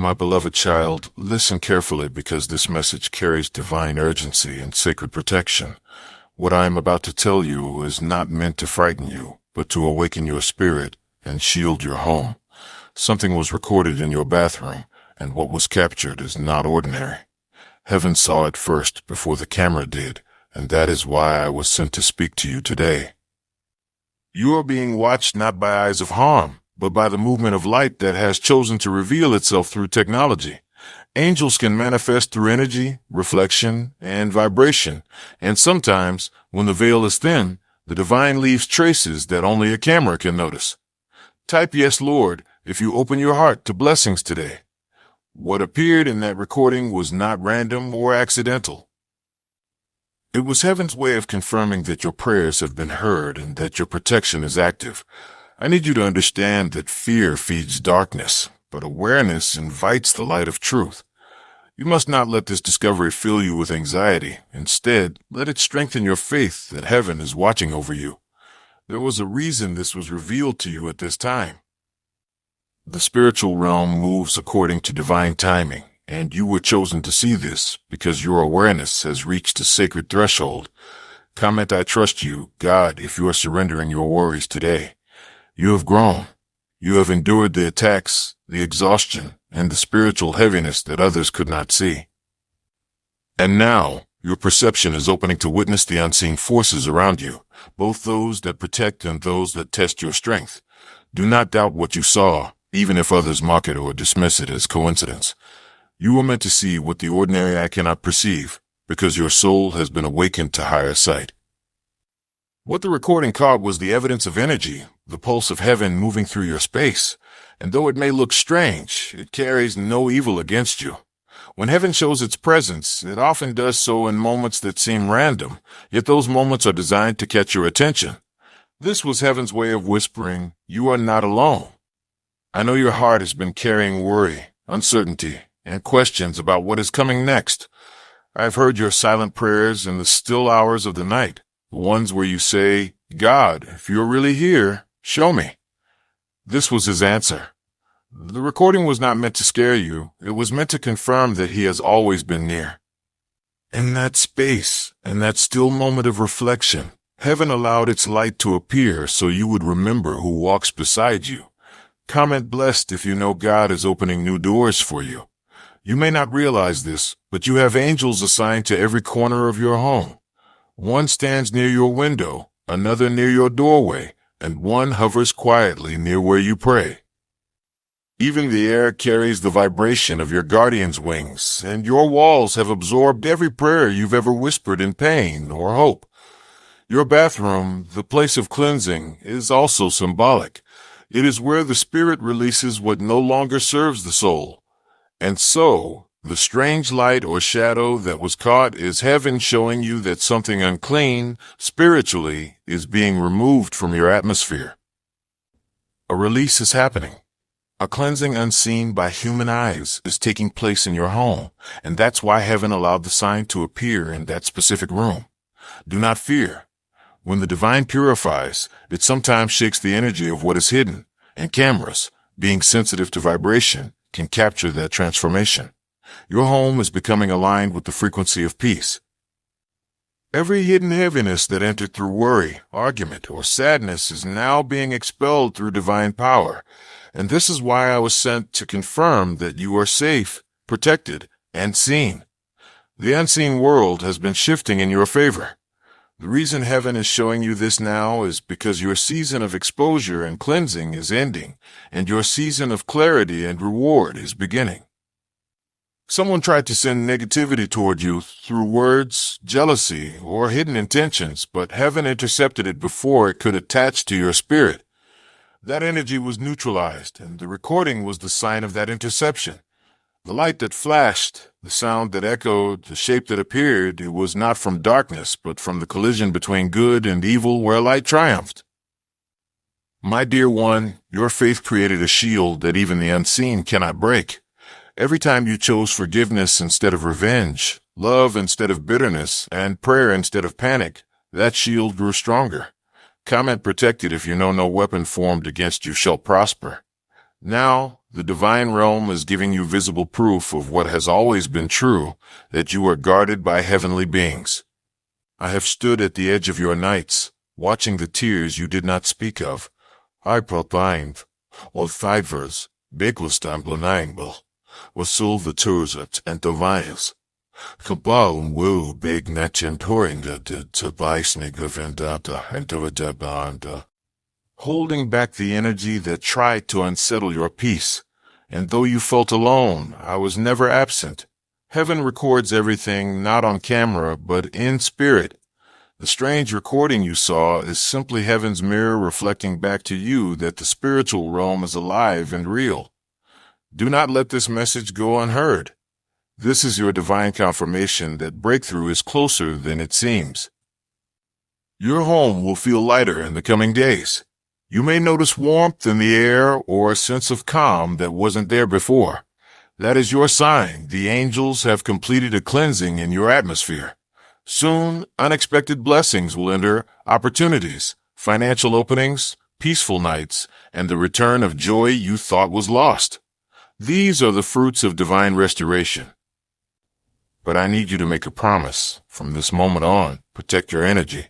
My beloved child, listen carefully because this message carries divine urgency and sacred protection. What I am about to tell you is not meant to frighten you, but to awaken your spirit and shield your home. Something was recorded in your bathroom, and what was captured is not ordinary. Heaven saw it first before the camera did, and that is why I was sent to speak to you today. You are being watched not by eyes of harm, but by the movement of light that has chosen to reveal itself through technology. Angels can manifest through energy, reflection, and vibration, and sometimes, when the veil is thin, the divine leaves traces that only a camera can notice. Type "Yes, Lord" if you open your heart to blessings today. What appeared in that recording was not random or accidental. It was heaven's way of confirming that your prayers have been heard and that your protection is active. I need you to understand that fear feeds darkness, but awareness invites the light of truth. You must not let this discovery fill you with anxiety. Instead, let it strengthen your faith that heaven is watching over you. There was a reason this was revealed to you at this time. The spiritual realm moves according to divine timing, and you were chosen to see this because your awareness has reached a sacred threshold. Comment "I trust you, God," if you are surrendering your worries today. You have grown. You have endured the attacks, the exhaustion, and the spiritual heaviness that others could not see. And now, your perception is opening to witness the unseen forces around you, both those that protect and those that test your strength. Do not doubt what you saw, even if others mock it or dismiss it as coincidence. You were meant to see what the ordinary eye cannot perceive, because your soul has been awakened to higher sight. What the recording caught was the evidence of energy, the pulse of heaven moving through your space, and though it may look strange, it carries no evil against you. When heaven shows its presence, it often does so in moments that seem random, yet those moments are designed to catch your attention. This was heaven's way of whispering, "You are not alone." I know your heart has been carrying worry, uncertainty, and questions about what is coming next. I've heard your silent prayers in the still hours of the night. The ones where you say, "God, if you're really here, show me." This was his answer. The recording was not meant to scare you. It was meant to confirm that he has always been near. In that space, in that still moment of reflection, heaven allowed its light to appear so you would remember who walks beside you. Comment "Blessed" if you know God is opening new doors for you. You may not realize this, but you have angels assigned to every corner of your home. One stands near your window, another near your doorway, and one hovers quietly near where you pray. Even the air carries the vibration of your guardian's wings, and your walls have absorbed every prayer you've ever whispered in pain or hope. Your bathroom, the place of cleansing, is also symbolic. It is where the spirit releases what no longer serves the soul. And so, the strange light or shadow that was caught is heaven showing you that something unclean, spiritually, is being removed from your atmosphere. A release is happening. A cleansing unseen by human eyes is taking place in your home, and that's why heaven allowed the sign to appear in that specific room. Do not fear. When the divine purifies, it sometimes shakes the energy of what is hidden, and cameras, being sensitive to vibration, can capture that transformation. Your home is becoming aligned with the frequency of peace. Every hidden heaviness that entered through worry, argument, or sadness is now being expelled through divine power. And this is why I was sent to confirm that you are safe, protected, and seen. The unseen world has been shifting in your favor. The reason heaven is showing you this now is because your season of exposure and cleansing is ending, and your season of clarity and reward is beginning. Someone tried to send negativity toward you through words, jealousy, or hidden intentions, but heaven intercepted it before it could attach to your spirit. That energy was neutralized, and the recording was the sign of that interception. The light that flashed, the sound that echoed, the shape that appeared, it was not from darkness, but from the collision between good and evil where light triumphed. My dear one, your faith created a shield that even the unseen cannot break. Every time you chose forgiveness instead of revenge, love instead of bitterness, and prayer instead of panic, that shield grew stronger. Comment "Protected" if you know no weapon formed against you shall prosper. Now, The divine realm is giving you visible proof of what has always been true, that you are guarded by heavenly beings. I have stood at the edge of your nights, watching the tears you did not speak of. I proclaimed, or fivers, Beglestamblonangbel, Wasul the Turzat and Deviles. Kabal will big Nachentoringa de Tabaisnigavendata and Dovadabanda. Holding back the energy that tried to unsettle your peace. And though you felt alone, I was never absent. Heaven records everything not on camera, but in spirit. The strange recording you saw is simply heaven's mirror reflecting back to you that the spiritual realm is alive and real. Do not let this message go unheard. This is your divine confirmation that breakthrough is closer than it seems. Your home will feel lighter in the coming days. You may notice warmth in the air or a sense of calm that wasn't there before. That is your sign. The angels have completed a cleansing in your atmosphere. Soon, unexpected blessings will enter, opportunities, financial openings, peaceful nights, and the return of joy you thought was lost. These are the fruits of divine restoration. But I need you to make a promise. From this moment on, protect your energy.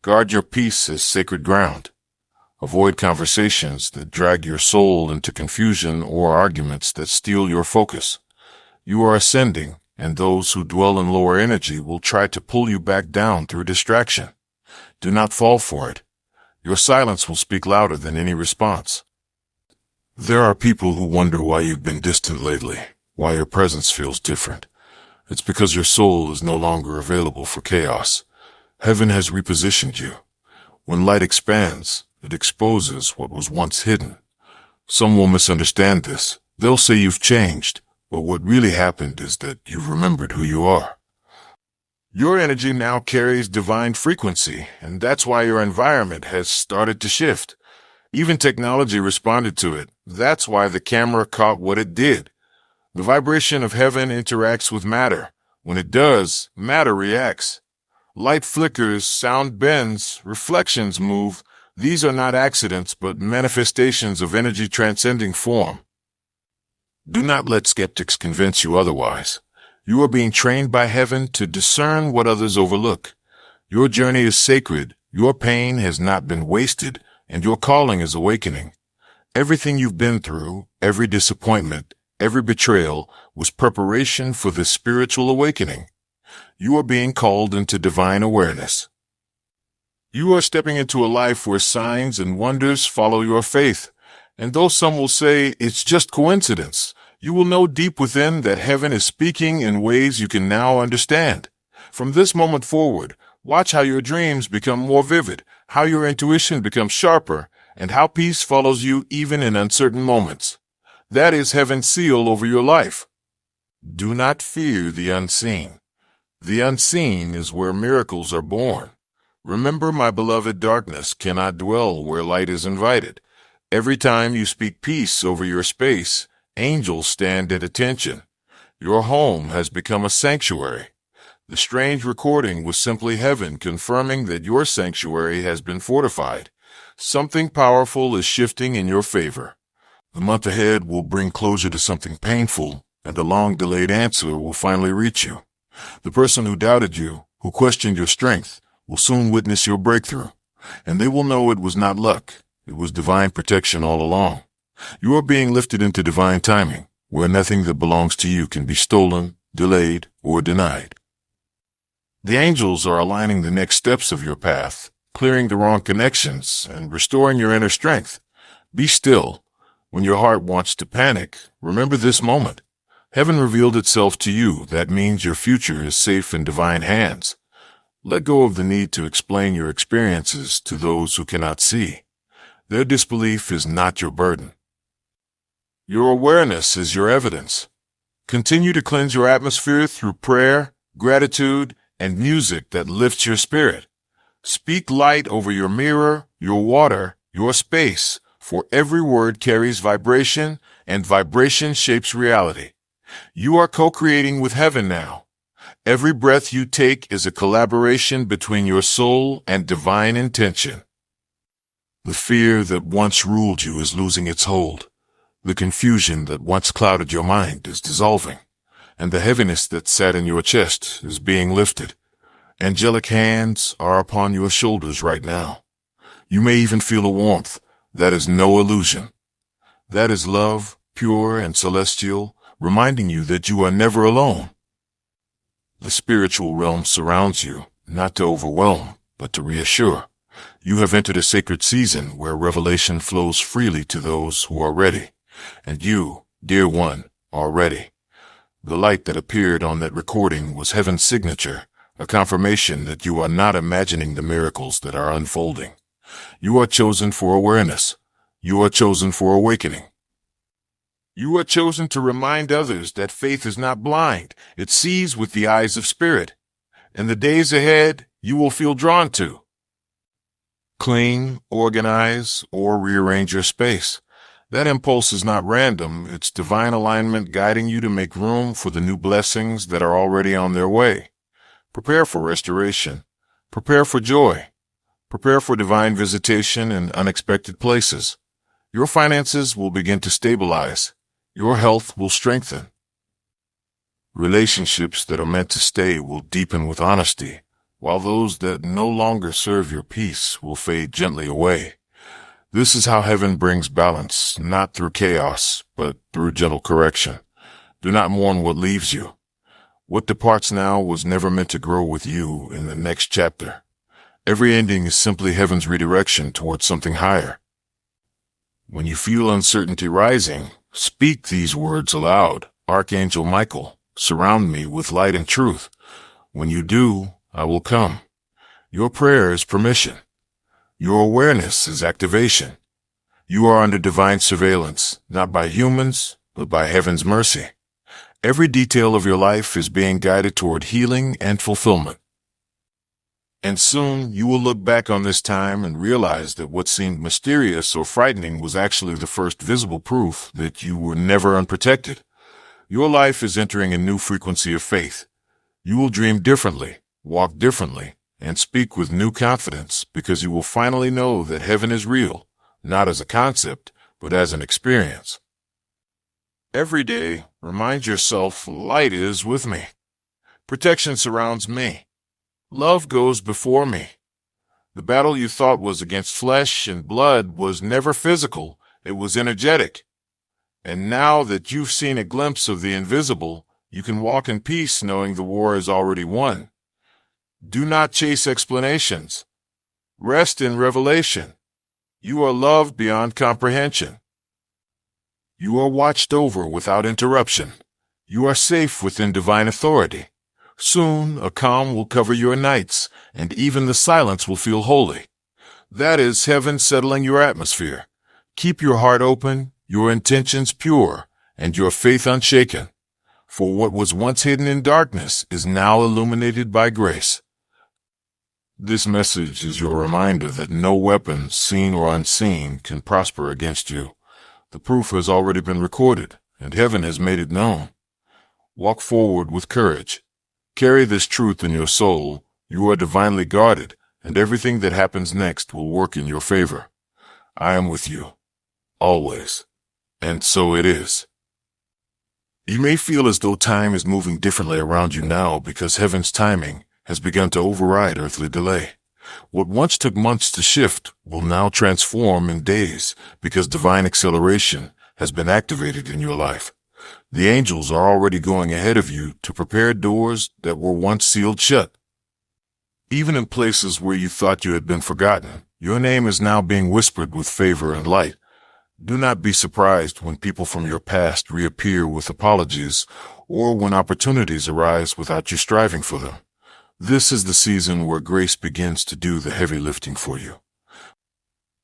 Guard your peace as sacred ground. Avoid conversations that drag your soul into confusion or arguments that steal your focus. You are ascending, and those who dwell in lower energy will try to pull you back down through distraction. Do not fall for it. Your silence will speak louder than any response. There are people who wonder why you've been distant lately, why your presence feels different. It's because your soul is no longer available for chaos. Heaven has repositioned you. When light expands, it exposes what was once hidden. Some will misunderstand this. They'll say you've changed, but what really happened is that you've remembered who you are. Your energy now carries divine frequency, and that's why your environment has started to shift. Even technology responded to it. That's why the camera caught what it did. The vibration of heaven interacts with matter. When it does, matter reacts. Light flickers, sound bends, reflections move. These are not accidents, but manifestations of energy transcending form. Do not let skeptics convince you otherwise. You are being trained by heaven to discern what others overlook. Your journey is sacred, your pain has not been wasted, and your calling is awakening. Everything you've been through, every disappointment, every betrayal, was preparation for this spiritual awakening. You are being called into divine awareness. You are stepping into a life where signs and wonders follow your faith. And though some will say it's just coincidence, you will know deep within that heaven is speaking in ways you can now understand. From this moment forward, watch how your dreams become more vivid, how your intuition becomes sharper, and how peace follows you even in uncertain moments. That is heaven's seal over your life. Do not fear the unseen. The unseen is where miracles are born. Remember, my beloved, darkness cannot dwell where light is invited. Every time you speak peace over your space, angels stand at attention. Your home has become a sanctuary. The strange recording was simply heaven confirming that your sanctuary has been fortified. Something powerful is shifting in your favor. The month ahead will bring closure to something painful, and a long-delayed answer will finally reach you. The person who doubted you, who questioned your strength, will soon witness your breakthrough, and they will know it was not luck. It was divine protection all along. You are being lifted into divine timing, where nothing that belongs to you can be stolen, delayed, or denied. The angels are aligning the next steps of your path, clearing the wrong connections, and restoring your inner strength. Be still. When your heart wants to panic, remember this moment. Heaven revealed itself to you. That means your future is safe in divine hands. Let go of the need to explain your experiences to those who cannot see. Their disbelief is not your burden. Your awareness is your evidence. Continue to cleanse your atmosphere through prayer, gratitude, and music that lifts your spirit. Speak light over your mirror, your water, your space, for every word carries vibration, and vibration shapes reality. You are co-creating with heaven now. Every breath you take is a collaboration between your soul and divine intention. The fear that once ruled you is losing its hold. The confusion that once clouded your mind is dissolving, and the heaviness that sat in your chest is being lifted. Angelic hands are upon your shoulders right now. You may even feel a warmth. That is no illusion. That is love, pure and celestial, reminding you that you are never alone. The spiritual realm surrounds you, not to overwhelm, but to reassure. You have entered a sacred season where revelation flows freely to those who are ready. And you, dear one, are ready. The light that appeared on that recording was heaven's signature, a confirmation that you are not imagining the miracles that are unfolding. You are chosen for awareness. You are chosen for awakening. You are chosen to remind others that faith is not blind. It sees with the eyes of spirit. In the days ahead, you will feel drawn to clean, organize, or rearrange your space. That impulse is not random. It's divine alignment guiding you to make room for the new blessings that are already on their way. Prepare for restoration. Prepare for joy. Prepare for divine visitation in unexpected places. Your finances will begin to stabilize. Your health will strengthen. Relationships that are meant to stay will deepen with honesty, while those that no longer serve your peace will fade gently away. This is how heaven brings balance, not through chaos, but through gentle correction. Do not mourn what leaves you. What departs now was never meant to grow with you in the next chapter. Every ending is simply heaven's redirection towards something higher. When you feel uncertainty rising, speak these words aloud. Archangel Michael, surround me with light and truth. When you do, I will come. Your prayer is permission. Your awareness is activation. You are under divine surveillance, not by humans, but by heaven's mercy. Every detail of your life is being guided toward healing and fulfillment. And soon you will look back on this time and realize that what seemed mysterious or frightening was actually the first visible proof that you were never unprotected. Your life is entering a new frequency of faith. You will dream differently, walk differently, and speak with new confidence because you will finally know that heaven is real, not as a concept, but as an experience. Every day, remind yourself light is with me. Protection surrounds me. Love goes before me. The battle you thought was against flesh and blood was never physical, it was energetic. And now that you've seen a glimpse of the invisible, you can walk in peace knowing the war is already won. Do not chase explanations. Rest in revelation. You are loved beyond comprehension. You are watched over without interruption. You are safe within divine authority. Soon a calm will cover your nights, and even the silence will feel holy. That is heaven settling your atmosphere. Keep your heart open, your intentions pure, and your faith unshaken. For what was once hidden in darkness is now illuminated by grace. This message is your reminder that no weapon, seen or unseen, can prosper against you. The proof has already been recorded, and heaven has made it known. Walk forward with courage. Carry this truth in your soul. You are divinely guarded, and everything that happens next will work in your favor. I am with you, always. And so it is. You may feel as though time is moving differently around you now because heaven's timing has begun to override earthly delay. What once took months to shift will now transform in days because divine acceleration has been activated in your life. The angels are already going ahead of you to prepare doors that were once sealed shut. Even in places where you thought you had been forgotten, your name is now being whispered with favor and light. Do not be surprised when people from your past reappear with apologies or when opportunities arise without you striving for them. This is the season where grace begins to do the heavy lifting for you.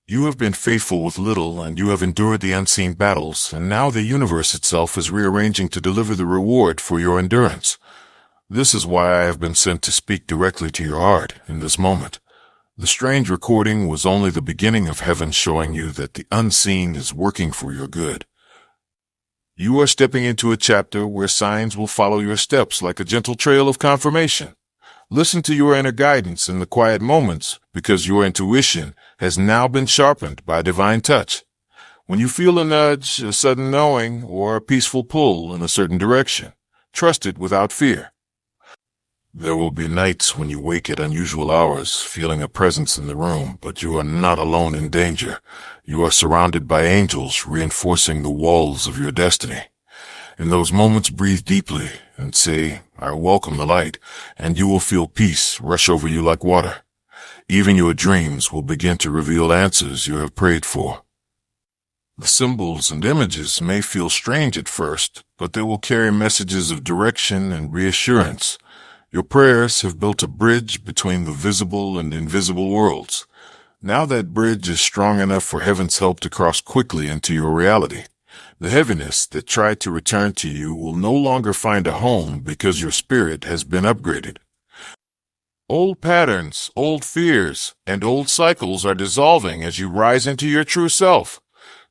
You have been faithful with little and you have endured the unseen battles, and now the universe itself is rearranging to deliver the reward for your endurance. This is why I have been sent to speak directly to your heart in this moment. The strange recording was only the beginning of heaven showing you that the unseen is working for your good. You are stepping into a chapter where signs will follow your steps like a gentle trail of confirmation. Listen to your inner guidance in the quiet moments because your intuition has now been sharpened by divine touch. When you feel a nudge, a sudden knowing, or a peaceful pull in a certain direction, trust it without fear. There will be nights when you wake at unusual hours, feeling a presence in the room, but you are not alone in danger. You are surrounded by angels reinforcing the walls of your destiny. In those moments, breathe deeply and say, I welcome the light, and you will feel peace rush over you like water. Even your dreams will begin to reveal answers you have prayed for. The symbols and images may feel strange at first, but they will carry messages of direction and reassurance. Your prayers have built a bridge between the visible and invisible worlds. Now that bridge is strong enough for heaven's help to cross quickly into your reality. The heaviness that tried to return to you will no longer find a home because your spirit has been upgraded. Old patterns, old fears, and old cycles are dissolving as you rise into your true self.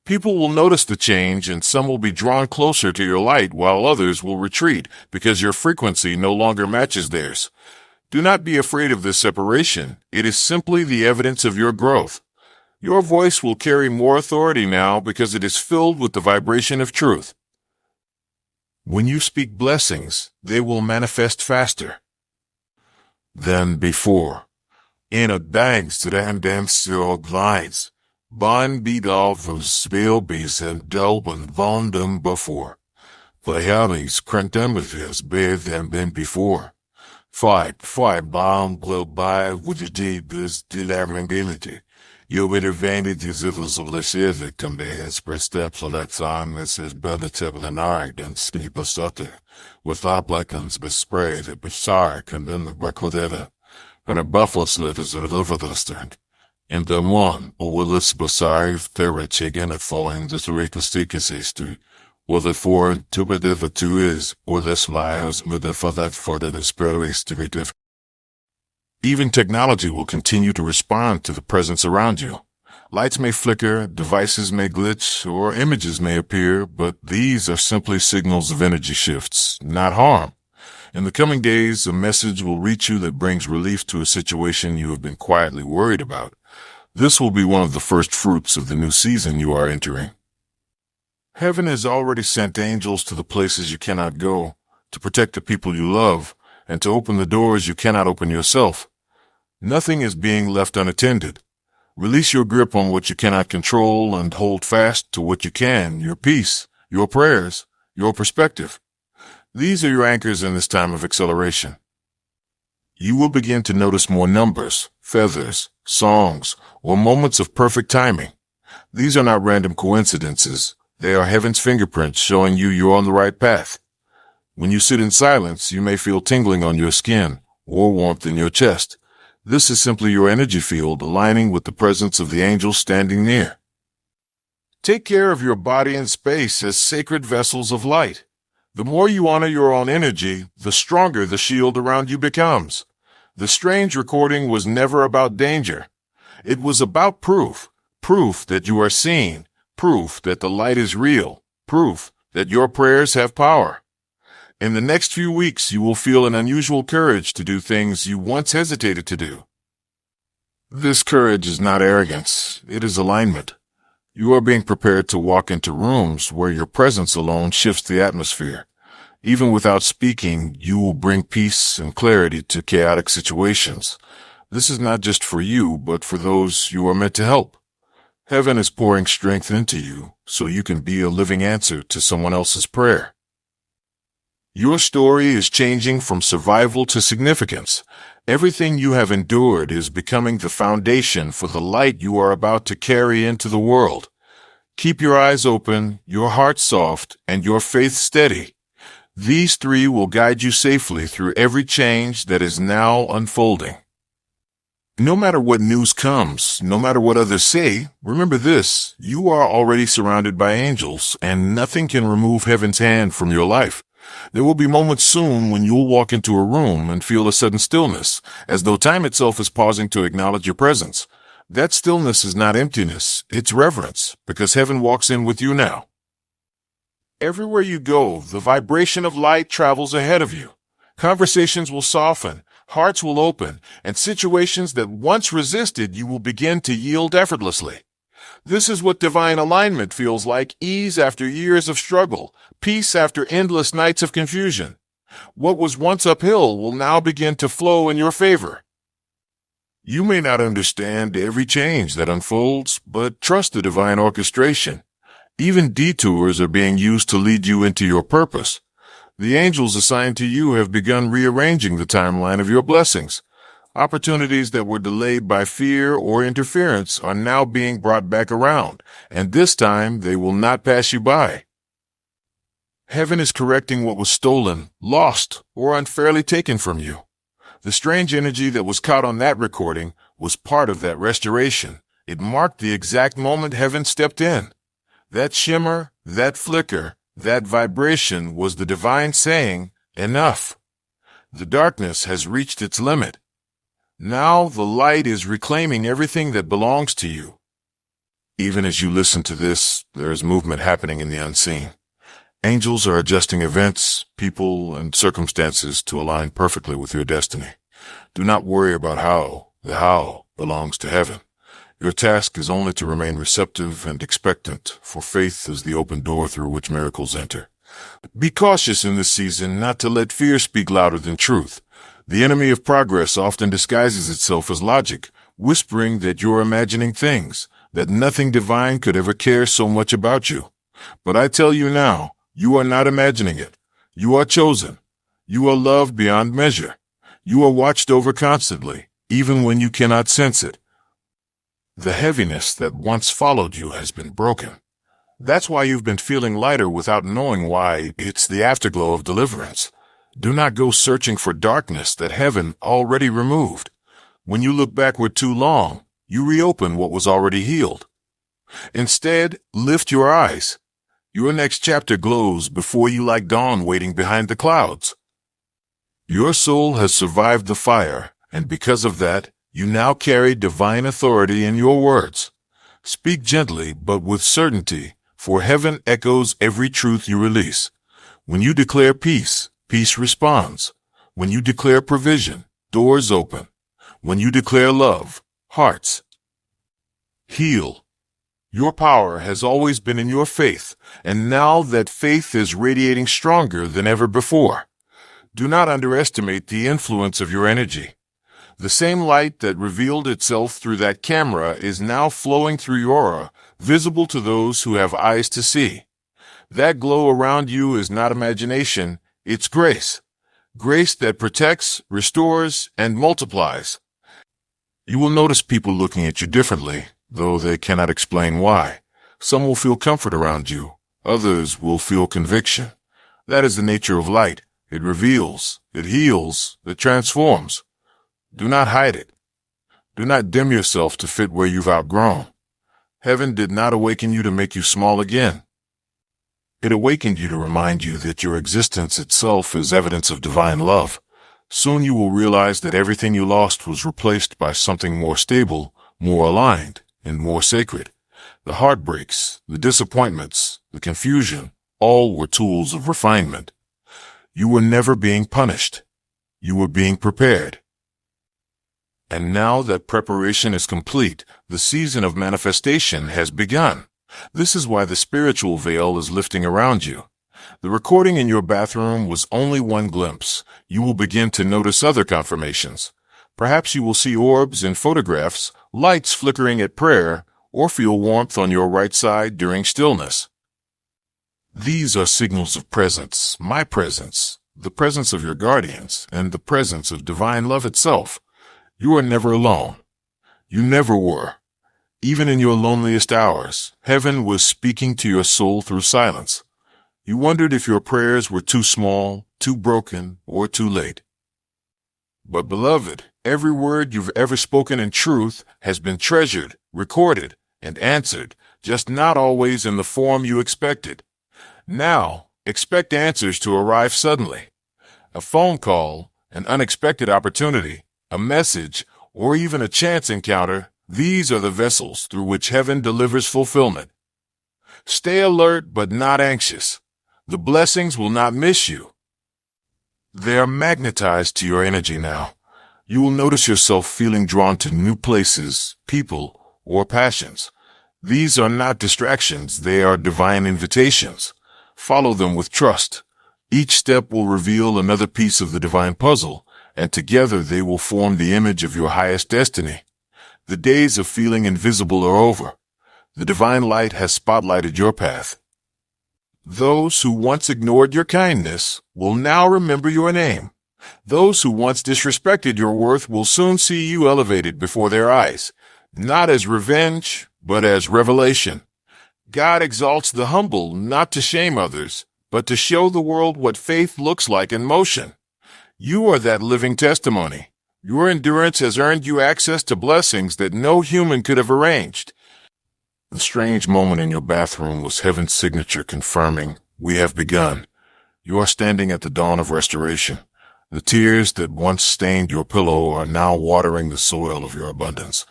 People will notice the change, and some will be drawn closer to your light while others will retreat because your frequency no longer matches theirs. Do not be afraid of this separation. It is simply the evidence of your growth. Your voice will carry more authority now because it is filled with the vibration of truth. When you speak blessings, they will manifest faster than before. In a banks and still glides. Bond beat off of speelbees and dolben von them before. The heavens has been than before. Fight bomb will buy with the deepest dilemability. Your advantages of the civic can be expressed for that time. This is better to the night and steep a sutter. With applicants besprayed, beside, and then the record and a buffalo slit is over the stand. And then one, or this beside, there a chicken at falling the reconstituency. Or the four, two but the two is, or this lies with the for that for the spirit. Even technology will continue to respond to the presence around you. Lights may flicker, devices may glitch, or images may appear, but these are simply signals of energy shifts, not harm. In the coming days, a message will reach you that brings relief to a situation you have been quietly worried about. This will be one of the first fruits of the new season you are entering. Heaven has already sent angels to the places you cannot go, to protect the people you love, and to open the doors you cannot open yourself. Nothing is being left unattended. Release your grip on what you cannot control and hold fast to what you can, your peace, your prayers, your perspective. These are your anchors in this time of acceleration. You will begin to notice more numbers, feathers, songs, or moments of perfect timing. These are not random coincidences. They are heaven's fingerprints showing you're on the right path. When you sit in silence, you may feel tingling on your skin or warmth in your chest. This is simply your energy field aligning with the presence of the angels standing near. Take care of your body and space as sacred vessels of light. The more you honor your own energy, the stronger the shield around you becomes. The strange recording was never about danger. It was about proof that you are seen, proof that the light is real, proof that your prayers have power. In the next few weeks, you will feel an unusual courage to do things you once hesitated to do. This courage is not arrogance, it is alignment. You are being prepared to walk into rooms where your presence alone shifts the atmosphere. Even without speaking, you will bring peace and clarity to chaotic situations. This is not just for you, but for those you are meant to help. Heaven is pouring strength into you so you can be a living answer to someone else's prayer. Your story is changing from survival to significance. Everything you have endured is becoming the foundation for the light you are about to carry into the world. Keep your eyes open, your heart soft, and your faith steady. These three will guide you safely through every change that is now unfolding. No matter what news comes, no matter what others say, remember this: you are already surrounded by angels, and nothing can remove heaven's hand from your life. There will be moments soon when you'll walk into a room and feel a sudden stillness, as though time itself is pausing to acknowledge your presence. That stillness is not emptiness, it's reverence, because heaven walks in with you now. Everywhere you go, the vibration of light travels ahead of you. Conversations will soften, hearts will open, and situations that once resisted you will begin to yield effortlessly. This is what divine alignment feels like: ease after years of struggle, peace after endless nights of confusion. What was once uphill will now begin to flow in your favor. You may not understand every change that unfolds, but trust the divine orchestration. Even detours are being used to lead you into your purpose. The angels assigned to you have begun rearranging the timeline of your blessings. Opportunities that were delayed by fear or interference are now being brought back around, and this time they will not pass you by. Heaven is correcting what was stolen, lost, or unfairly taken from you. The strange energy that was caught on that recording was part of that restoration. It marked the exact moment heaven stepped in. That shimmer, that flicker, that vibration was the divine saying, "Enough." The darkness has reached its limit. Now the light is reclaiming everything that belongs to you. Even as you listen to this, there is movement happening in the unseen. Angels are adjusting events, people, and circumstances to align perfectly with your destiny. Do not worry about how. The how belongs to heaven. Your task is only to remain receptive and expectant, for faith is the open door through which miracles enter. Be cautious in this season not to let fear speak louder than truth. The enemy of progress often disguises itself as logic, whispering that you're imagining things, that nothing divine could ever care so much about you. But I tell you now, you are not imagining it. You are chosen. You are loved beyond measure. You are watched over constantly, even when you cannot sense it. The heaviness that once followed you has been broken. That's why you've been feeling lighter without knowing why. It's the afterglow of deliverance. Do not go searching for darkness that heaven already removed. When you look backward too long, you reopen what was already healed. Instead, lift your eyes. Your next chapter glows before you like dawn waiting behind the clouds. Your soul has survived the fire, and because of that, you now carry divine authority in your words. Speak gently, but with certainty, for heaven echoes every truth you release. When you declare peace, peace responds. When you declare provision, doors open. When you declare love, hearts heal. Your power has always been in your faith, and now that faith is radiating stronger than ever before. Do not underestimate the influence of your energy. The same light that revealed itself through that camera is now flowing through your aura, visible to those who have eyes to see. That glow around you is not imagination, it's grace. Grace that protects, restores, and multiplies. You will notice people looking at you differently, though they cannot explain why. Some will feel comfort around you. Others will feel conviction. That is the nature of light. It reveals, it heals, it transforms. Do not hide it. Do not dim yourself to fit where you've outgrown. Heaven did not awaken you to make you small again. It awakened you to remind you that your existence itself is evidence of divine love. Soon you will realize that everything you lost was replaced by something more stable, more aligned, and more sacred. The heartbreaks, the disappointments, the confusion, all were tools of refinement. You were never being punished. You were being prepared. And now that preparation is complete, the season of manifestation has begun. This is why the spiritual veil is lifting around you. The recording in your bathroom was only one glimpse. You will begin to notice other confirmations. Perhaps you will see orbs in photographs, lights flickering at prayer, or feel warmth on your right side during stillness. These are signals of presence, my presence, the presence of your guardians, and the presence of divine love itself. You are never alone. You never were. Even in your loneliest hours, heaven was speaking to your soul through silence. You wondered if your prayers were too small, too broken, or too late. But beloved, every word you've ever spoken in truth has been treasured, recorded, and answered, just not always in the form you expected. Now, expect answers to arrive suddenly. A phone call, an unexpected opportunity, a message, or even a chance encounter, these are the vessels through which heaven delivers fulfillment. Stay alert but not anxious. The blessings will not miss you. They are magnetized to your energy now. You will notice yourself feeling drawn to new places, people, or passions. These are not distractions, they are divine invitations. Follow them with trust. Each step will reveal another piece of the divine puzzle, and together they will form the image of your highest destiny. The days of feeling invisible are over. The divine light has spotlighted your path. Those who once ignored your kindness will now remember your name. Those who once disrespected your worth will soon see you elevated before their eyes, not as revenge, but as revelation. God exalts the humble not to shame others, but to show the world what faith looks like in motion. You are that living testimony. Your endurance has earned you access to blessings that no human could have arranged. The strange moment in your bathroom was heaven's signature confirming, "We have begun." You are standing at the dawn of restoration. The tears that once stained your pillow are now watering the soil of your abundance.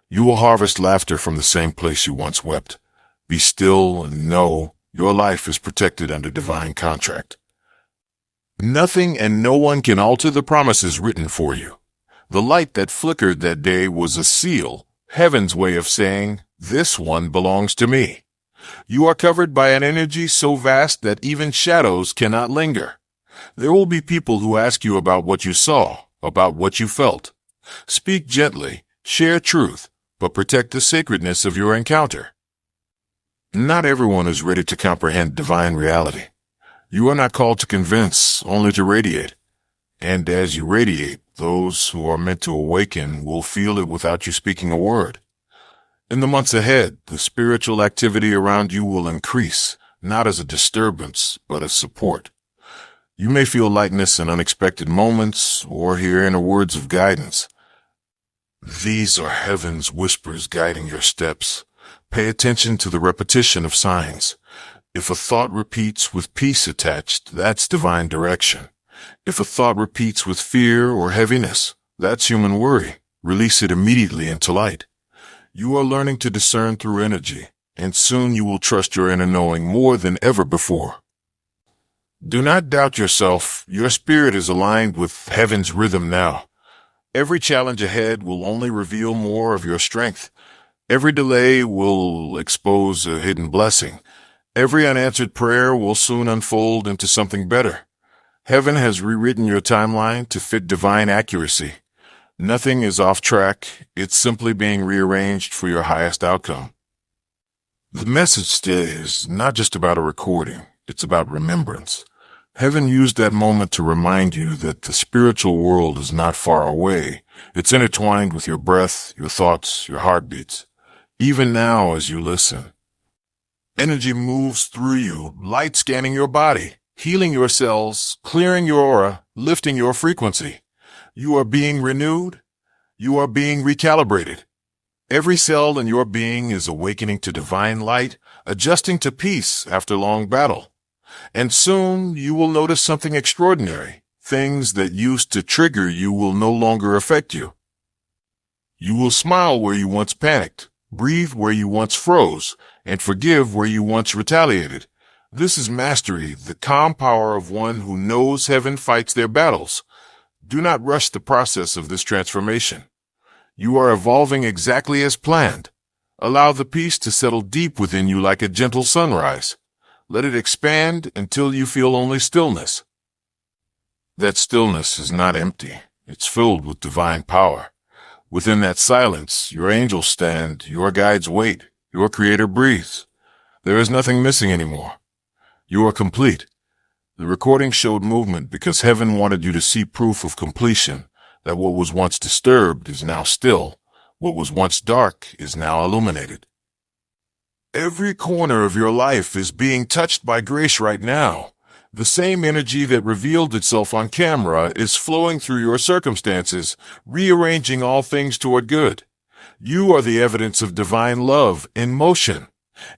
You will harvest laughter from the same place you once wept. Be still and know your life is protected under divine contract. Nothing and no one can alter the promises written for you. The light that flickered that day was a seal, heaven's way of saying, "This one belongs to me." You are covered by an energy so vast that even shadows cannot linger. There will be people who ask you about what you saw, about what you felt. Speak gently, share truth, but protect the sacredness of your encounter. Not everyone is ready to comprehend divine reality. You are not called to convince, only to radiate. And as you radiate, those who are meant to awaken will feel it without you speaking a word. In the months ahead, the spiritual activity around you will increase, not as a disturbance, but as support. You may feel lightness in unexpected moments or hear inner words of guidance. These are heaven's whispers guiding your steps. Pay attention to the repetition of signs. If a thought repeats with peace attached, that's divine direction. If a thought repeats with fear or heaviness, that's human worry. Release it immediately into light. You are learning to discern through energy, and soon you will trust your inner knowing more than ever before. Do not doubt yourself. Your spirit is aligned with heaven's rhythm now. Every challenge ahead will only reveal more of your strength. Every delay will expose a hidden blessing. Every unanswered prayer will soon unfold into something better. Heaven has rewritten your timeline to fit divine accuracy. Nothing is off track. It's simply being rearranged for your highest outcome. The message today is not just about a recording. It's about remembrance. Heaven used that moment to remind you that the spiritual world is not far away. It's intertwined with your breath, your thoughts, your heartbeats. Even now as you listen, energy moves through you, light scanning your body, healing your cells, clearing your aura, lifting your frequency. You are being renewed. You are being recalibrated. Every cell in your being is awakening to divine light, adjusting to peace after long battle. And soon you will notice something extraordinary. Things that used to trigger you will no longer affect you. You will smile where you once panicked, breathe where you once froze, and forgive where you once retaliated. This is mastery, the calm power of one who knows heaven fights their battles. Do not rush the process of this transformation. You are evolving exactly as planned. Allow the peace to settle deep within you like a gentle sunrise. Let it expand until you feel only stillness. That stillness is not empty. It's filled with divine power. Within that silence, your angels stand, your guides wait, your creator breathes. There is nothing missing anymore. You are complete. The recording showed movement because heaven wanted you to see proof of completion, that what was once disturbed is now still, what was once dark is now illuminated. Every corner of your life is being touched by grace right now. The same energy that revealed itself on camera is flowing through your circumstances, rearranging all things toward good. You are the evidence of divine love in motion.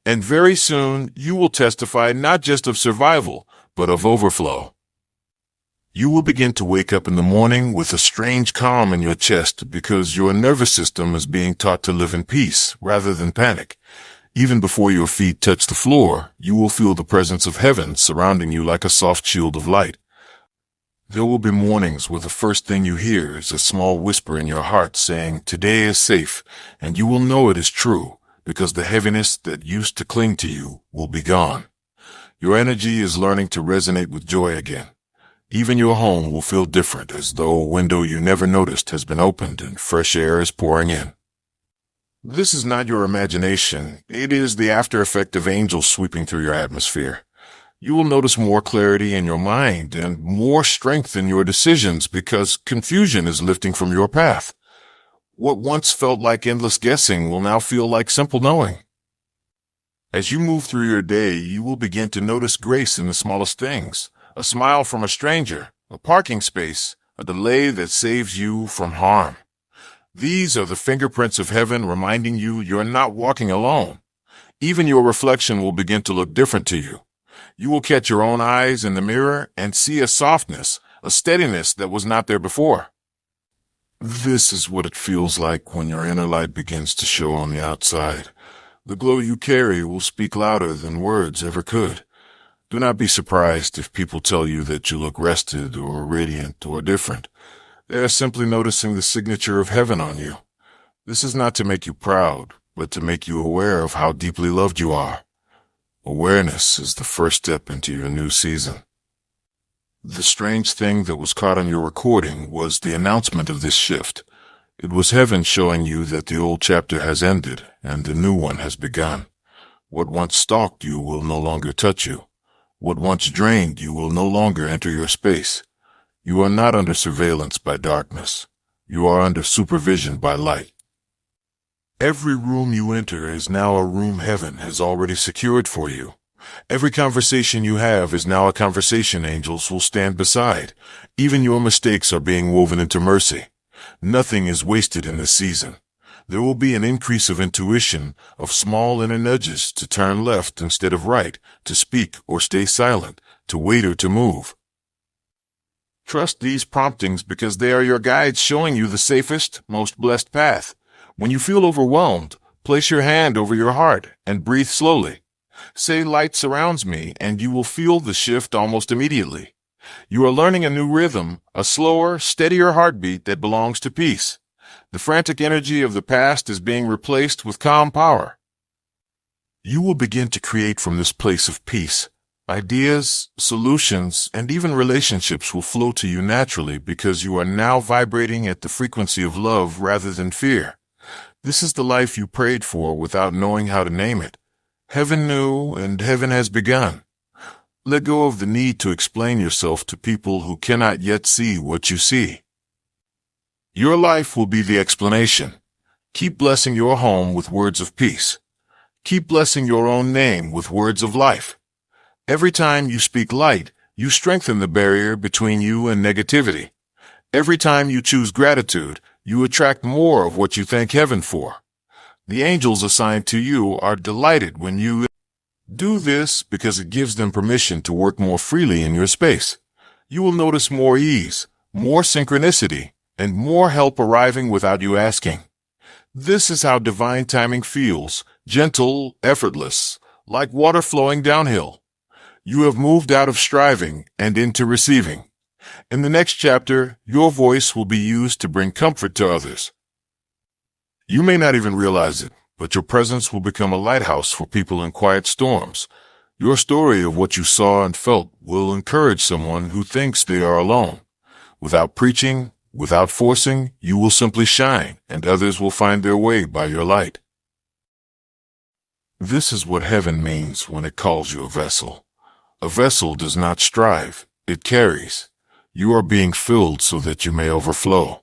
And very soon you will testify not just of survival, but of overflow. You will begin to wake up in the morning with a strange calm in your chest because your nervous system is being taught to live in peace rather than panic. Even before your feet touch the floor, you will feel the presence of heaven surrounding you like a soft shield of light. There will be mornings where the first thing you hear is a small whisper in your heart saying, "Today is safe," and you will know it is true because the heaviness that used to cling to you will be gone. Your energy is learning to resonate with joy again. Even your home will feel different, as though a window you never noticed has been opened and fresh air is pouring in. This is not your imagination. It is the after effect of angels sweeping through your atmosphere. You will notice more clarity in your mind and more strength in your decisions because confusion is lifting from your path. What once felt like endless guessing will now feel like simple knowing. As you move through your day, you will begin to notice grace in the smallest things. A smile from a stranger, a parking space, a delay that saves you from harm. These are the fingerprints of heaven reminding you you're not walking alone. Even your reflection will begin to look different to you. You will catch your own eyes in the mirror and see a softness, a steadiness that was not there before. This is what it feels like when your inner light begins to show on the outside. The glow you carry will speak louder than words ever could. Do not be surprised if people tell you that you look rested or radiant or different. They are simply noticing the signature of heaven on you. This is not to make you proud, but to make you aware of how deeply loved you are. Awareness is the first step into your new season. The strange thing that was caught on your recording was the announcement of this shift. It was heaven showing you that the old chapter has ended and the new one has begun. What once stalked you will no longer touch you. What once drained you will no longer enter your space. You are not under surveillance by darkness. You are under supervision by light. Every room you enter is now a room heaven has already secured for you. Every conversation you have is now a conversation angels will stand beside. Even your mistakes are being woven into mercy. Nothing is wasted in this season. There will be an increase of intuition, of small inner nudges to turn left instead of right, to speak or stay silent, to wait or to move. Trust these promptings because they are your guides showing you the safest, most blessed path. When you feel overwhelmed, place your hand over your heart and breathe slowly. Say, "Light surrounds me," and you will feel the shift almost immediately. You are learning a new rhythm, a slower, steadier heartbeat that belongs to peace. The frantic energy of the past is being replaced with calm power. You will begin to create from this place of peace. Ideas, solutions, and even relationships will flow to you naturally because you are now vibrating at the frequency of love rather than fear. This is the life you prayed for without knowing how to name it. Heaven knew, and heaven has begun. Let go of the need to explain yourself to people who cannot yet see what you see. Your life will be the explanation. Keep blessing your home with words of peace. Keep blessing your own name with words of life. Every time you speak light, you strengthen the barrier between you and negativity. Every time you choose gratitude, you attract more of what you thank heaven for. The angels assigned to you are delighted when you do this because it gives them permission to work more freely in your space. You will notice more ease, more synchronicity, and more help arriving without you asking. This is how divine timing feels, gentle, effortless, like water flowing downhill. You have moved out of striving and into receiving. In the next chapter, your voice will be used to bring comfort to others. You may not even realize it, but your presence will become a lighthouse for people in quiet storms. Your story of what you saw and felt will encourage someone who thinks they are alone. Without preaching, without forcing, you will simply shine, and others will find their way by your light. This is what heaven means when it calls you a vessel. A vessel does not strive, it carries. You are being filled so that you may overflow.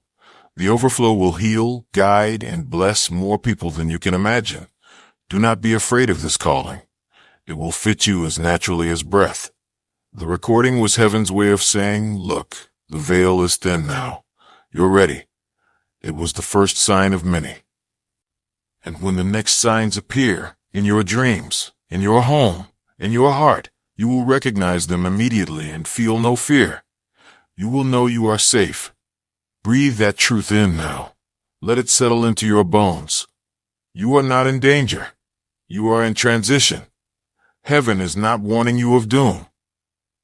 The overflow will heal, guide, and bless more people than you can imagine. Do not be afraid of this calling. It will fit you as naturally as breath. The recording was heaven's way of saying, "Look, the veil is thin now. You're ready." It was the first sign of many. And when the next signs appear, in your dreams, in your home, in your heart, you will recognize them immediately and feel no fear. You will know you are safe. Breathe that truth in now. Let it settle into your bones. You are not in danger. You are in transition. Heaven is not warning you of doom.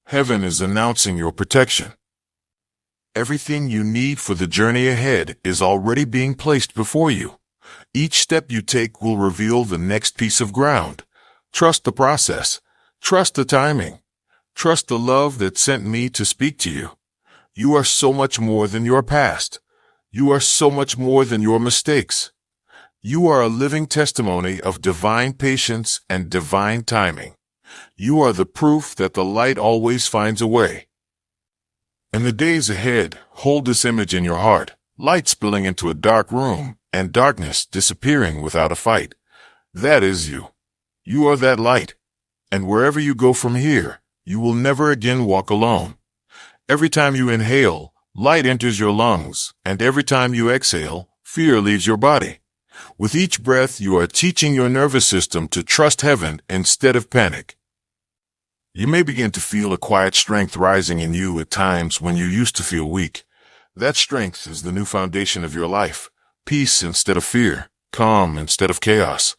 Heaven is announcing your protection. Everything you need for the journey ahead is already being placed before you. Each step you take will reveal the next piece of ground. Trust the process. Trust the timing. Trust the love that sent me to speak to you. You are so much more than your past. You are so much more than your mistakes. You are a living testimony of divine patience and divine timing. You are the proof that the light always finds a way. In the days ahead, hold this image in your heart, light spilling into a dark room and darkness disappearing without a fight. That is you. You are that light. And wherever you go from here, you will never again walk alone. Every time you inhale, light enters your lungs, and every time you exhale, fear leaves your body. With each breath, you are teaching your nervous system to trust heaven instead of panic. You may begin to feel a quiet strength rising in you at times when you used to feel weak. That strength is the new foundation of your life. Peace instead of fear, calm instead of chaos.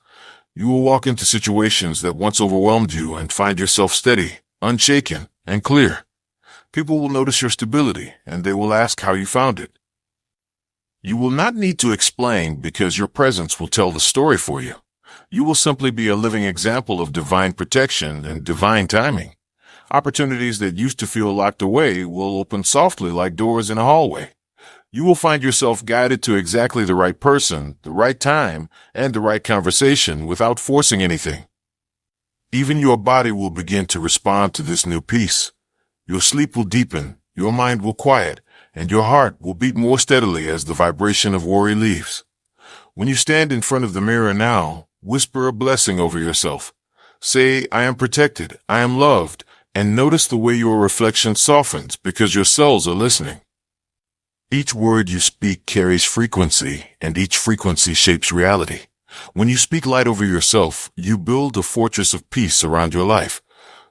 You will walk into situations that once overwhelmed you and find yourself steady, unshaken, and clear. People will notice your stability, and they will ask how you found it. You will not need to explain because your presence will tell the story for you. You will simply be a living example of divine protection and divine timing. Opportunities that used to feel locked away will open softly like doors in a hallway. You will find yourself guided to exactly the right person, the right time, and the right conversation without forcing anything. Even your body will begin to respond to this new peace. Your sleep will deepen, your mind will quiet, and your heart will beat more steadily as the vibration of worry leaves. When you stand in front of the mirror now, whisper a blessing over yourself. Say, I am protected, I am loved, and notice the way your reflection softens because your cells are listening. Each word you speak carries frequency, and each frequency shapes reality. When you speak light over yourself, you build a fortress of peace around your life.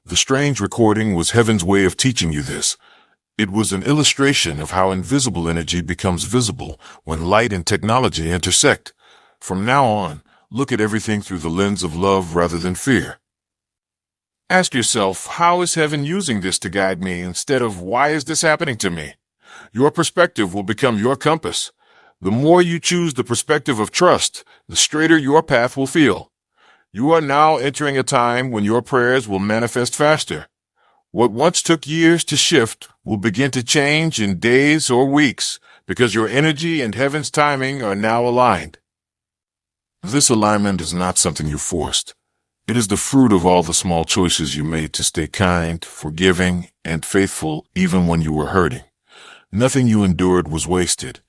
The strange recording was heaven's way of teaching you this. It was an illustration of how invisible energy becomes visible when light and technology intersect. From now on, look at everything through the lens of love rather than fear. Ask yourself, how is heaven using this to guide me instead of why is this happening to me? Your perspective will become your compass. The more you choose the perspective of trust, the straighter your path will feel. You are now entering a time when your prayers will manifest faster. What once took years to shift will begin to change in days or weeks because your energy and heaven's timing are now aligned. This alignment is not something you forced. It is the fruit of all the small choices you made to stay kind, forgiving, and faithful even when you were hurting. Nothing you endured was wasted.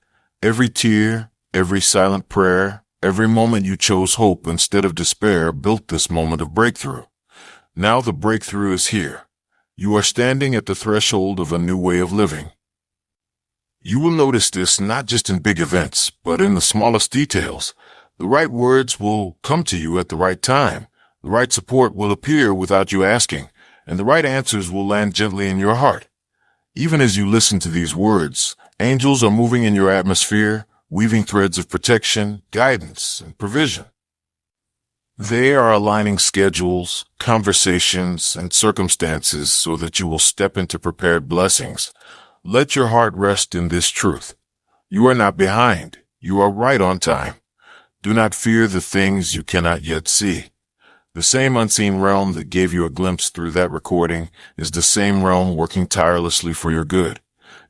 Every tear, every silent prayer, every moment you chose hope instead of despair built this moment of breakthrough. Now the breakthrough is here. You are standing at the threshold of a new way of living. You will notice this not just in big events, but in the smallest details. The right words will come to you at the right time. The right support will appear without you asking, and the right answers will land gently in your heart. Even as you listen to these words, angels are moving in your atmosphere, weaving threads of protection, guidance, and provision. They are aligning schedules, conversations, and circumstances so that you will step into prepared blessings. Let your heart rest in this truth. You are not behind. You are right on time. Do not fear the things you cannot yet see. The same unseen realm that gave you a glimpse through that recording is the same realm working tirelessly for your good.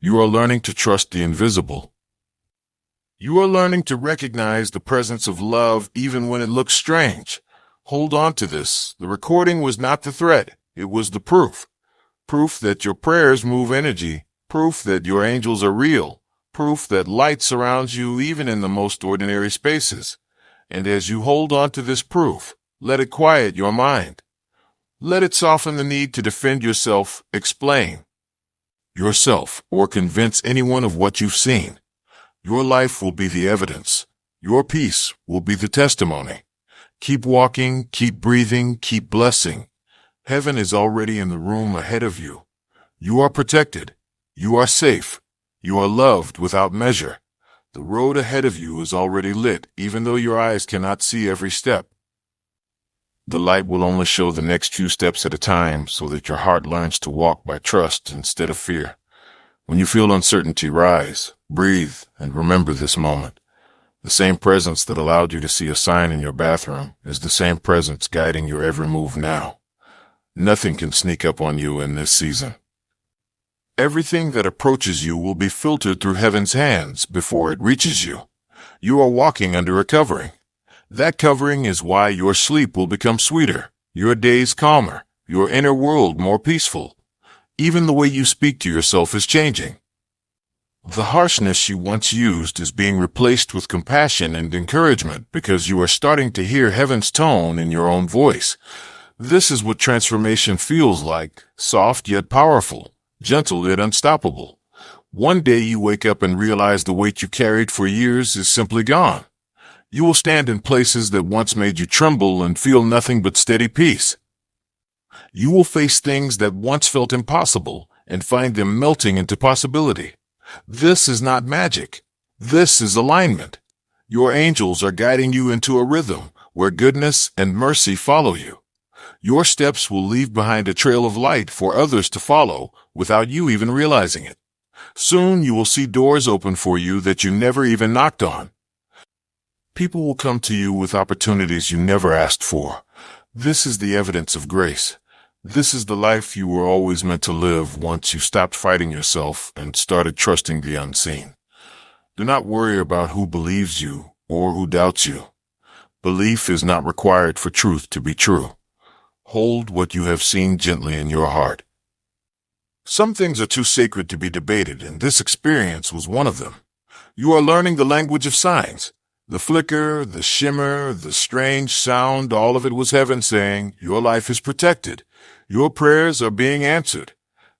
You are learning to trust the invisible. You are learning to recognize the presence of love even when it looks strange. Hold on to this. The recording was not the threat. It was the proof. Proof that your prayers move energy. Proof that your angels are real. Proof that light surrounds you even in the most ordinary spaces. And as you hold on to this proof, let it quiet your mind. Let it soften the need to defend yourself, explain yourself, or convince anyone of what you've seen. Your life will be the evidence. Your peace will be the testimony. Keep walking, keep breathing, keep blessing. Heaven is already in the room ahead of you. You are protected. You are safe. You are loved without measure. The road ahead of you is already lit, even though your eyes cannot see every step. The light will only show the next few steps at a time so that your heart learns to walk by trust instead of fear. When you feel uncertainty, rise, breathe, and remember this moment. The same presence that allowed you to see a sign in your bathroom is the same presence guiding your every move now. Nothing can sneak up on you in this season. Everything that approaches you will be filtered through heaven's hands before it reaches you. You are walking under a covering. That covering is why your sleep will become sweeter, your days calmer, your inner world more peaceful. Even the way you speak to yourself is changing. The harshness you once used is being replaced with compassion and encouragement because you are starting to hear heaven's tone in your own voice. This is what transformation feels like, soft yet powerful, gentle yet unstoppable. One day you wake up and realize the weight you carried for years is simply gone. You will stand in places that once made you tremble and feel nothing but steady peace. You will face things that once felt impossible and find them melting into possibility. This is not magic. This is alignment. Your angels are guiding you into a rhythm where goodness and mercy follow you. Your steps will leave behind a trail of light for others to follow without you even realizing it. Soon you will see doors open for you that you never even knocked on. People will come to you with opportunities you never asked for. This is the evidence of grace. This is the life you were always meant to live once you stopped fighting yourself and started trusting the unseen. Do not worry about who believes you or who doubts you. Belief is not required for truth to be true. Hold what you have seen gently in your heart. Some things are too sacred to be debated, and this experience was one of them. You are learning the language of signs. The flicker, the shimmer, the strange sound, all of it was heaven saying, your life is protected. Your prayers are being answered.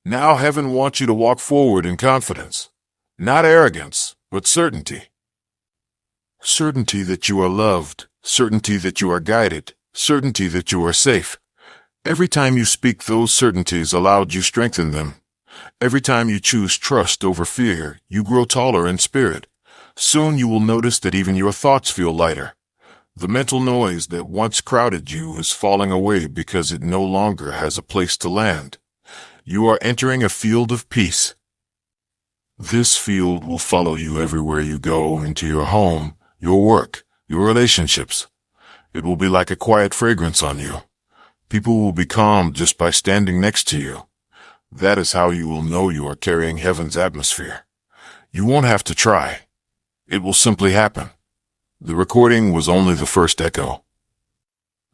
Now heaven wants you to walk forward in confidence. Not arrogance, but certainty. Certainty that you are loved, certainty that you are guided, certainty that you are safe. Every time you speak those certainties aloud, you strengthen them. Every time you choose trust over fear, you grow taller in spirit. Soon you will notice that even your thoughts feel lighter. The mental noise that once crowded you is falling away because it no longer has a place to land. You are entering a field of peace. This field will follow you everywhere you go, into your home, your work, your relationships. It will be like a quiet fragrance on you. People will be calmed just by standing next to you. That is how you will know you are carrying heaven's atmosphere. You won't have to try. It will simply happen. The recording was only the first echo.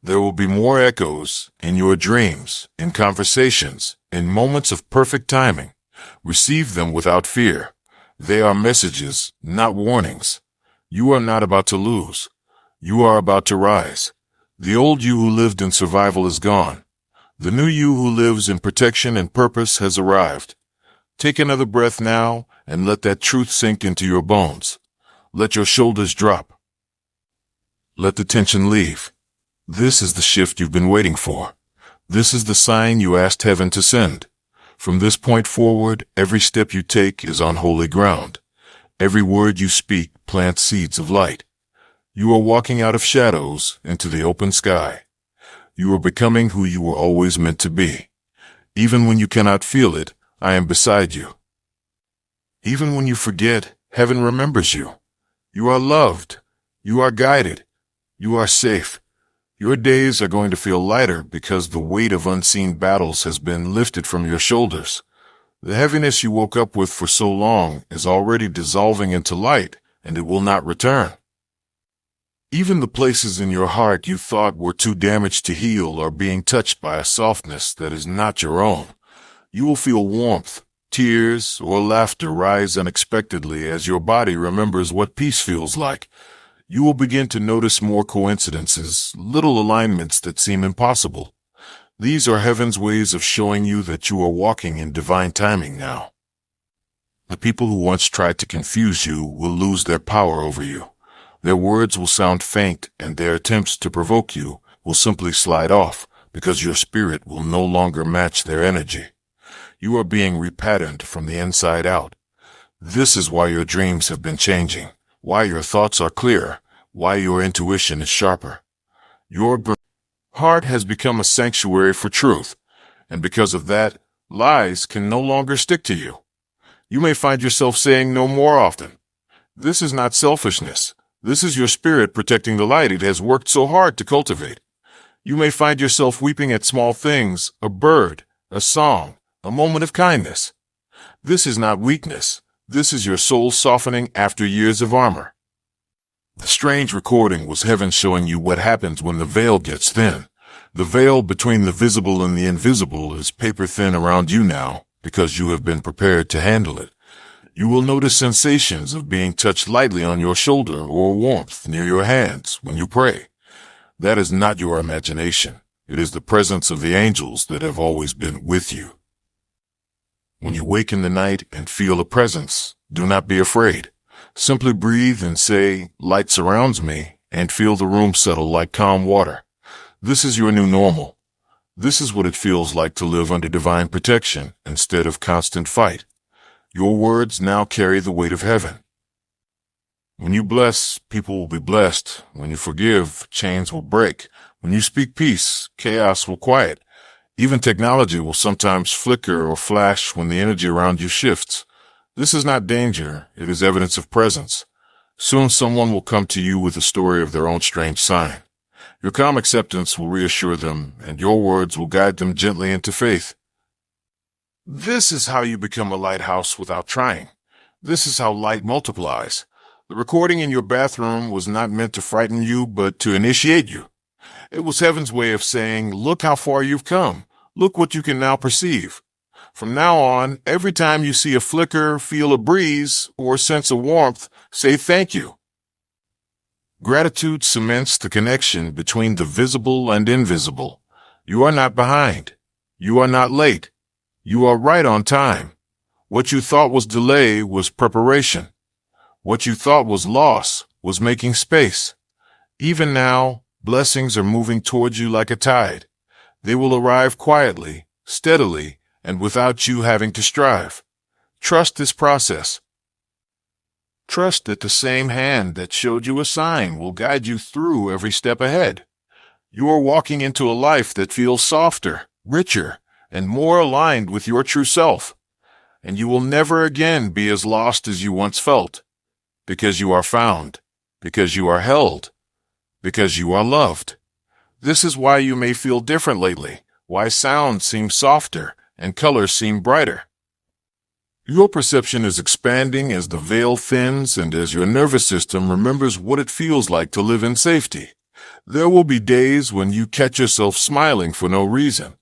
There will be more echoes in your dreams, in conversations, in moments of perfect timing. Receive them without fear. They are messages, not warnings. You are not about to lose. You are about to rise. The old you who lived in survival is gone. The new you who lives in protection and purpose has arrived. Take another breath now and let that truth sink into your bones. Let your shoulders drop. Let the tension leave. This is the shift you've been waiting for. This is the sign you asked heaven to send. From this point forward, every step you take is on holy ground. Every word you speak plants seeds of light. You are walking out of shadows into the open sky. You are becoming who you were always meant to be. Even when you cannot feel it, I am beside you. Even when you forget, heaven remembers you. You are loved. You are guided. You are safe. Your days are going to feel lighter because the weight of unseen battles has been lifted from your shoulders. The heaviness you woke up with for so long is already dissolving into light, and it will not return. Even the places in your heart you thought were too damaged to heal are being touched by a softness that is not your own. You will feel warmth, tears, or laughter rise unexpectedly as your body remembers what peace feels like. You will begin to notice more coincidences, little alignments that seem impossible. These are heaven's ways of showing you that you are walking in divine timing now. The people who once tried to confuse you will lose their power over you. Their words will sound faint, and their attempts to provoke you will simply slide off because your spirit will no longer match their energy. You are being repatterned from the inside out. This is why your dreams have been changing, why your thoughts are clearer, why your intuition is sharper. Your heart has become a sanctuary for truth, and because of that, lies can no longer stick to you. You may find yourself saying no more often. This is not selfishness. This is your spirit protecting the light it has worked so hard to cultivate. You may find yourself weeping at small things, a bird, a song, a moment of kindness. This is not weakness. This is your soul softening after years of armor. The strange recording was heaven showing you what happens when the veil gets thin. The veil between the visible and the invisible is paper thin around you now because you have been prepared to handle it. You will notice sensations of being touched lightly on your shoulder or warmth near your hands when you pray. That is not your imagination. It is the presence of the angels that have always been with you. When you wake in the night and feel a presence, do not be afraid. Simply breathe and say, "Light surrounds me," and feel the room settle like calm water. This is your new normal. This is what it feels like to live under divine protection instead of constant fight. Your words now carry the weight of heaven. When you bless, people will be blessed. When you forgive, chains will break. When you speak peace, chaos will quiet. Even technology will sometimes flicker or flash when the energy around you shifts. This is not danger, it is evidence of presence. Soon someone will come to you with a story of their own strange sign. Your calm acceptance will reassure them, and your words will guide them gently into faith. This is how you become a lighthouse without trying. This is how light multiplies. The recording in your bathroom was not meant to frighten you, but to initiate you. It was heaven's way of saying, look how far you've come. Look what you can now perceive. From now on, every time you see a flicker, feel a breeze, or sense a warmth, say thank you. Gratitude cements the connection between the visible and invisible. You are not behind. You are not late. You are right on time. What you thought was delay was preparation. What you thought was loss was making space. Even now, blessings are moving towards you like a tide. They will arrive quietly, steadily, and without you having to strive. Trust this process. Trust that the same hand that showed you a sign will guide you through every step ahead. You are walking into a life that feels softer, richer, and more aligned with your true self. And you will never again be as lost as you once felt. Because you are found. Because you are held. Because you are loved. This is why you may feel different lately, why sound seems softer and colors seem brighter. Your perception is expanding as the veil thins and as your nervous system remembers what it feels like to live in safety. There will be days when you catch yourself smiling for no reason.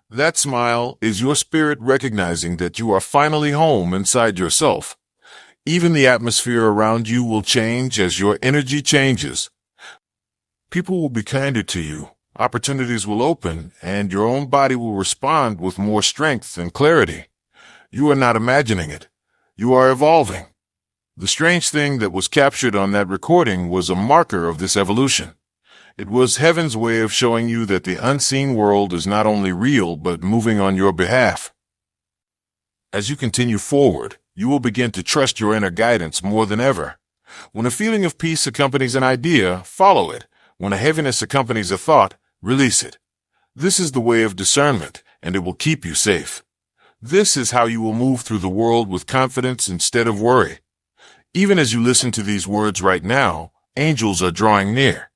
That smile is your spirit recognizing that you are finally home inside yourself. Even the atmosphere around you will change as your energy changes. People will be kinder to you, opportunities will open, and your own body will respond with more strength and clarity. You are not imagining it. You are evolving. The strange thing that was captured on that recording was a marker of this evolution. It was heaven's way of showing you that the unseen world is not only real but moving on your behalf. As you continue forward, you will begin to trust your inner guidance more than ever. When a feeling of peace accompanies an idea, follow it. When a heaviness accompanies a thought, release it. This is the way of discernment, and it will keep you safe. This is how you will move through the world with confidence instead of worry. Even as you listen to these words right now, angels are drawing near.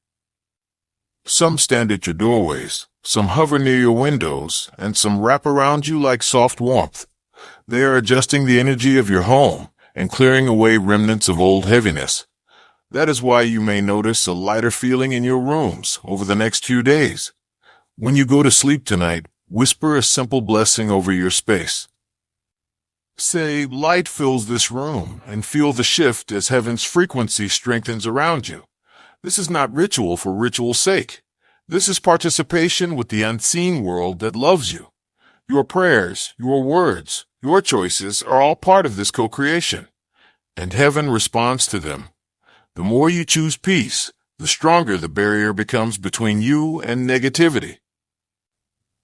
Some stand at your doorways, some hover near your windows, and some wrap around you like soft warmth. They are adjusting the energy of your home and clearing away remnants of old heaviness. That is why you may notice a lighter feeling in your rooms over the next few days. When you go to sleep tonight, whisper a simple blessing over your space. Say, light fills this room, and feel the shift as heaven's frequency strengthens around you. This is not ritual for ritual's sake. This is participation with the unseen world that loves you. Your prayers, your words, your choices are all part of this co-creation, and heaven responds to them. The more you choose peace, the stronger the barrier becomes between you and negativity.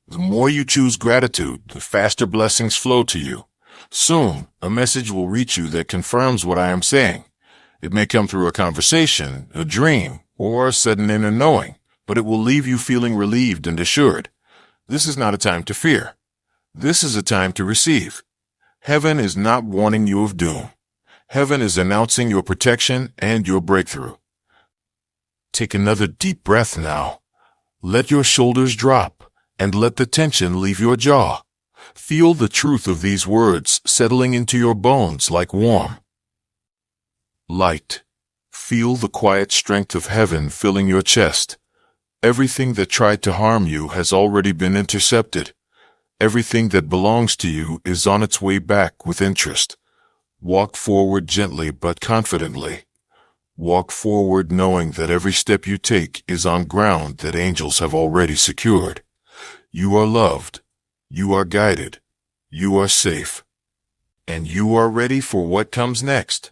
The more you choose gratitude, the faster blessings flow to you. Soon, a message will reach you that confirms what I am saying. It may come through a conversation, a dream, or a sudden inner knowing, but it will leave you feeling relieved and assured. This is not a time to fear. This is a time to receive. Heaven is not warning you of doom. Heaven is announcing your protection and your breakthrough. Take another deep breath now. Let your shoulders drop, and let the tension leave your jaw. Feel the truth of these words settling into your bones like warm light. Feel the quiet strength of heaven filling your chest. Everything that tried to harm you has already been intercepted. Everything that belongs to you is on its way back with interest. Walk forward gently but confidently. Walk forward knowing that every step you take is on ground that angels have already secured. You are loved. You are guided. You are safe. And you are ready for what comes next.